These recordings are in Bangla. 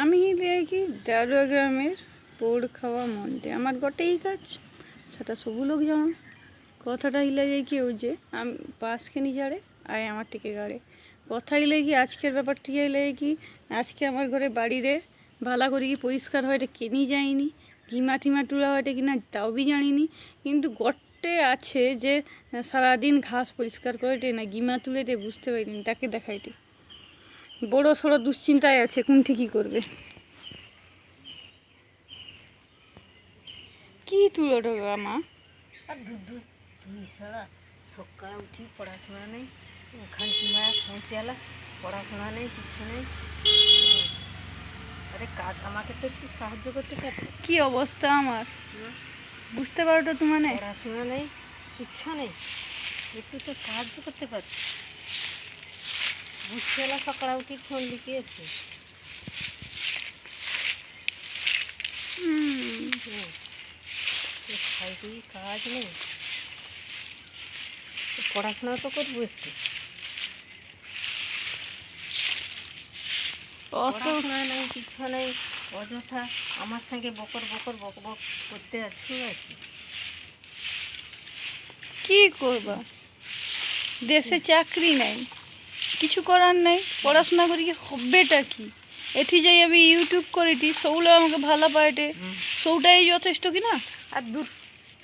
আমি দেখি দারুয়া গ্রামের পোড় খাওয়া মন্ডে আমার গোটেই কাজ সেটা সবু লোক জানো কথাটা হিলে যাই কি ওই যে আমি বাসকে নিয়ে যাড়ে আয় আমার টিকে গাড়ে কথা হিলে কি আজকের ব্যাপারটি হিলে কি আজকে আমার ঘরে বাড়িরে ভালো করে কি পরিষ্কার হয় এটা কেনি যায়নি ঘিমা টিমা টুলা হয় এটা কিনা তাও বি জানিনি কিন্তু গটে আছে যে সারাদিন ঘাস পরিষ্কার করে না গিমা তুলে বুঝতে পারিনি তাকে দেখাইটি বড় সড়ো দুশ্চিন্তায় আছে কোনটি কী করবে কি তুলো ঢোকা মা আর দুধ সারা সকালে উঠি পড়াশোনা নেই খানকি মায়া খাঁচিয়ালা পড়াশোনা নেই কিছু নেই আরে কাজ আমাকে তো একটু সাহায্য করতে পারে কি অবস্থা আমার বুঝতে পারো তো তোমার পড়াশোনা নেই কিচ্ছু নেই একটু তো সাহায্য করতে পারে বুঝতে এলা সকালে উঠি ফোন লিখিয়েছে কাজ নেই পড়াশোনা তো করবো একটু পড়াশোনা নেই কিছু নেই অযথা আমার সঙ্গে বকর বকর বক বক করতে আছো আর কি করবা দেশে চাকরি নাই কিছু করার নেই পড়াশোনা করি হবেটা কি এটি যাই আমি ইউটিউব করিটি সৌগুলো আমাকে ভালো পাইটে সৌটাই যথেষ্ট কি না আর দূর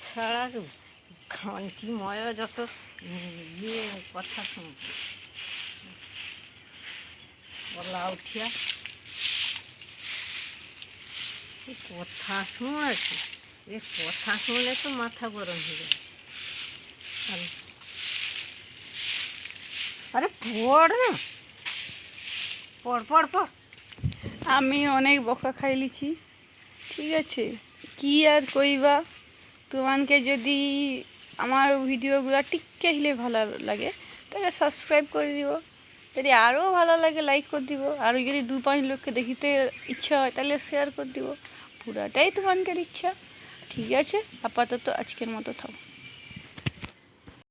সারা কি ময়া যত ইয়ে কথা শুনব বলা উঠিয়া কথা শুনেছি এ কথা শুনলে তো মাথা গরম হয়ে যায় আরে পড় না পড় পড় পড় আমি অনেক বকা খাইলিছি ঠিক আছে কি আর কইবা তোমাকে যদি আমার ভিডিওগুলো টিকে হলে ভালো লাগে তাহলে সাবস্ক্রাইব করে দিব যদি আরও ভালো লাগে লাইক করে দিব আর যদি 2-5 লোককে দেখিতে ইচ্ছা হয় তাহলে শেয়ার করে দিব পুরাটাই তোমাদের ইচ্ছা ঠিক আছে আপাতত আজকের মতো থাকো